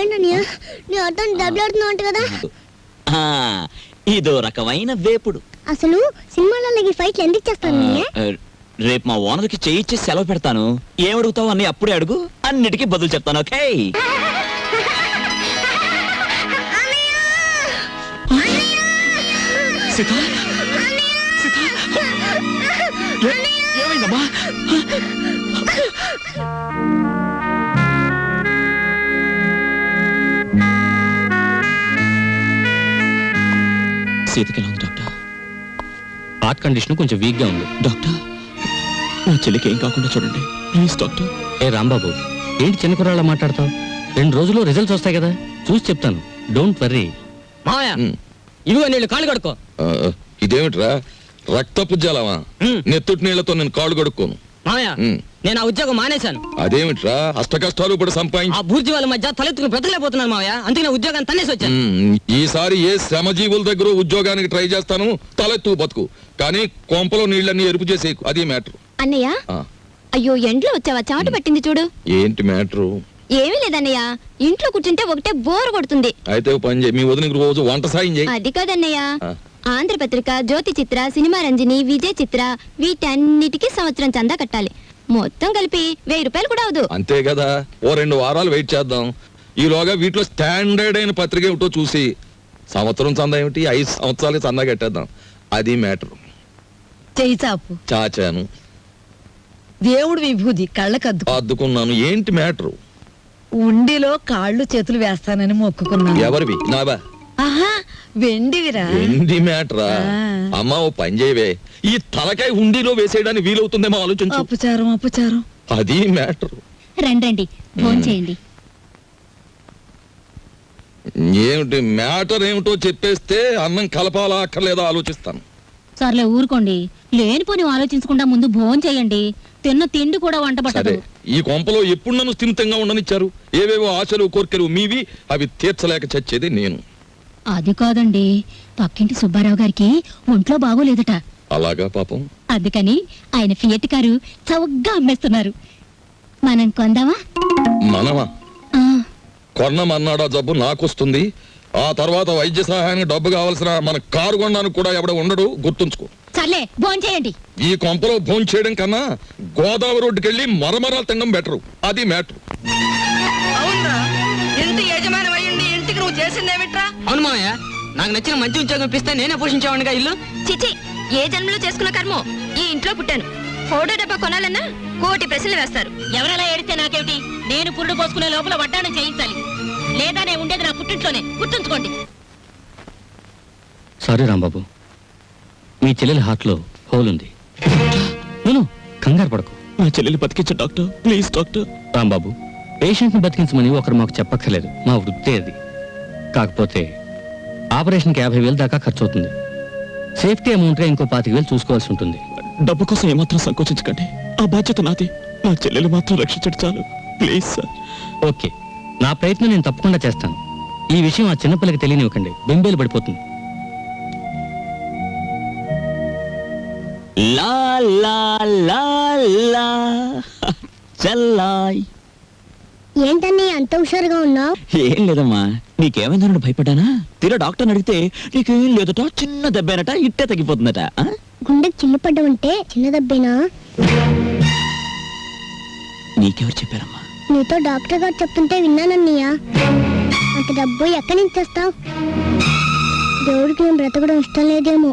ఏంటన్నయ్య నీ అర్థం దెబ్బలాడుతున్నావు అంట కదా? ఇదో రకమైన వేపుడు. అసలు సినిమాలలో ఫైట్లు ఎందుకు చేస్తాను? రేపు మా ఓనర్కి చేయించి సెలవు పెడతాను. ఏమడుగుతావు అన్ని అప్పుడే అడుగు, అన్నిటికీ బదులు చెప్తాను. ఓకే? ఏమైందమ్మా? సీతకి ఎలా ఉంది డాక్టర్? హార్ట్ కండిషన్ కొంచెం వీక్ గా ఉంది. డాక్టర్, నా చెల్లికి ఏం కాకుండా చూడండి ప్లీజ్ డాక్టర్. ఏ రాంబాబు, ఏంటి చిన్న కుర్రాళ్ళ మాట్లాడతావు? 2 రోజుల్లో రిజల్ట్స్ వస్తాయి కదా, చూసి చెప్తాను. Don't worry. మావయ్య, ఇవిగో నీళ్ళు కాళ్ళు కడుక్కో. ఇదేమిట్రా, రక్తపు జలమా? నెత్తుటి నీళ్లతో నేను కాళ్ళు కడుక్కోను. మావయ్య, నేను ఆ ఉద్యోగం మానేశాను. అదేమిట్రా, అష్ట కష్టాలు ఇప్పుడు సంపాదించి ఆ బూర్జీ వాళ్ళ మధ్య తలెత్తుకుని బ్రతకలేకపోతున్నాను మావయ్య. అందుకే నా ఉద్యోగాన్ని తన్నేసి వచ్చాను. ఈసారి ఏ శ్రమజీవుల దగ్గర ఉద్యోగానికి ట్రై చేస్తాను, తలెత్తు బతుకు. కానీ కొంపలో నీళ్ళన్నీ ఎరుపు చేసే, అది మ్యాటర్. అన్నయ్య, అయ్యో ఎండ్లో వచ్చావా? చెమట పట్టింది చూడు. ఏంటి మ్యాటరు? ఏమీ లేదన్నయ్య, ఇంట్లో కూర్చుంటే ఒకటే బోర్ కొడుతుంది. అయితే పని చేయి, మీ వదినకి రోజు వంట సాయం చేయి. అది కాదన్నయ్య, ఆంధ్రపత్రిక, జ్యోతి చిత్ర, సినిమా రంజని, విజయ్ చిత్ర, వీటన్నిటికీ సంవత్సరం చందా కట్టాలి. మొత్తం కలిపి 1000 రూపాయలు కూడా అవదు. అంతే కదా, ఓ 2 వారాలు వెయిట్ చేద్దాం. ఈలోగా వీటిలో స్టాండర్డ్ అయిన పత్రిక ఏమిటో చూసి సంవత్సరం చందా ఏమిటి, 5 సంవత్సరాలకి చందా కట్టేద్దాం. అది మ్యాటర్. చెయ్యి చాపు. చాచాను. దేవుడు విభూది కళ్ళకద్దు అద్దుకున్నాను. ఏంటి మ్యాటరు? ఉండిలో కాళ్ళు చేతులు వేస్తానని మొక్కుకున్నాను. ఎవరివి? నావా? ఆహా, వెండివిరా. ఏంటి మ్యాటరా? అమ్మా, ఓ పని చేయవే, ఈ తలకాయ హుండీలో వేసేయడానికి వీలవుతుందేమో ఆలోచించు. అపచారం అపచారం. అది మ్యాటర్. రండి ఫోన్ చేయండి. ఏమిటి మ్యాటర్ ఏమిటో చెప్పేస్తే అన్నం కలపాలా అక్కర్లేదా ఆలోచిస్తాను. సర్లే ఊరుకోండి, లేనిపోని ఆలోచించకుండా ముందు భోజనం చేయండి. తిన్న తిండి కూడా వంట పట్టదు. ఈ కొంపలో ఎప్పుడు నన్ను స్థిమితంగా ఉండనిచ్చారు? ఏవేవో ఆశలు కోర్కెలు మీవి, అవి తీర్చలేక చచ్చేది నేను. అది కాదండి, పక్కింటి సుబ్బారావు గారికి ఒంట్లో బాగోలేదట. అలాగా పాపం. అందుకని ఆయన ఫియట్ కారు చౌకగా అమ్మేస్తున్నారు. మనం కొందామా? మనమా? కొన్నమన్నాడా జబ్బు నాకొస్తుంది. ఆ తర్వాత వైద్య సహాయానికి డబ్బు కావాల్సిన మన కారు కొనడానికి కూడా ఎవడ ఉండడు, గుర్తుంచుకో. సర్లే భోజనం చేయండి. ఈ కొంపలో భోజనం చేయడం కన్నా గోదావరి రోడ్డుకి వెళ్ళి మరమరాలు తినడం బెటరు. అది మ్యాటర్. ఇంటి యజమాని అయ్యండి ఇంటికి నువ్వు చేసిందేమిట్రా? అవును మావయ్య, నాకు నచ్చిన మంచి ఉద్యోగం ఇప్పిస్తే నేనే పోషించేవాడిగా ఇల్లు. చిచి, ఏ జన్మలో చేసుకున్న కర్మో ఈ ఇంట్లో పుట్టాను. ఫోటో డబ్బా కొనాలన్నా 1,000 ప్రశ్నలు వేస్తారు. ఎవరెలా ఏడితే నాకేమిటి? నేను పురుడు పోసుకునే లోపల వడ్డాణం చేయించాలి. లేదా నేను ఉండేది నా పుట్టింట్లోనే, గుర్తుంచుకోండి. సారీ రాంబాబు, మీ చెల్లెలి హార్ట్ లో హోల్ ఉంది. నేను కంగారు పడకు. నా చెల్లెలు బతికించు doctor, please doctor. Rambabu, patient ని బతికించమని ఒకరు మాకు చెప్పక్కర్లేదు, మా వృత్తే అది. కాకపోతే ఆపరేషన్కి 50,000 దాకా ఖర్చు అవుతుంది. సేఫ్టీ అమౌంట్ గా ఇంకో 25,000 చూసుకోవాల్సి ఉంటుంది. డబ్బు కోసం ఏమాత్రం సంకోచించకండి, ఆ బాధ్యత నాది. నా చెల్లెలు మాత్రం రక్షించడు చాలు, ప్లీజ్ సార్. ఓకే, నా ప్రయత్నం నేను తప్పకుండా చేస్తాను. ఈ విషయం ఆ చిన్నపిల్లకి తెలియనివ్వకండి, బెంబేలు పడిపోతుంది. లా లా లా లా చల్లాయ్. ఏంటని అంత హుషారుగా ఉన్నావు? ఏం లేదమ్మా, నీకేమైందని భయపడ్డానా? తీరా డాక్టర్ని అడిగితే నీకేం లేదట, చిన్న దెబ్బేనట, ఇట్టే తగ్గిపోతుందట. గుండెకి చిల్లు పడ్డమంటే చిన్న దెబ్బేనా? నీకెవరు చెప్పారమ్మా? నీతో డాక్టర్ గారు చెప్తుంటే విన్నానన్నయ్య. అంత డబ్బు ఎక్కడి నుంచి తెస్తావు? దేవుడికి నేను బ్రతకడం ఇష్టం లేదేమో.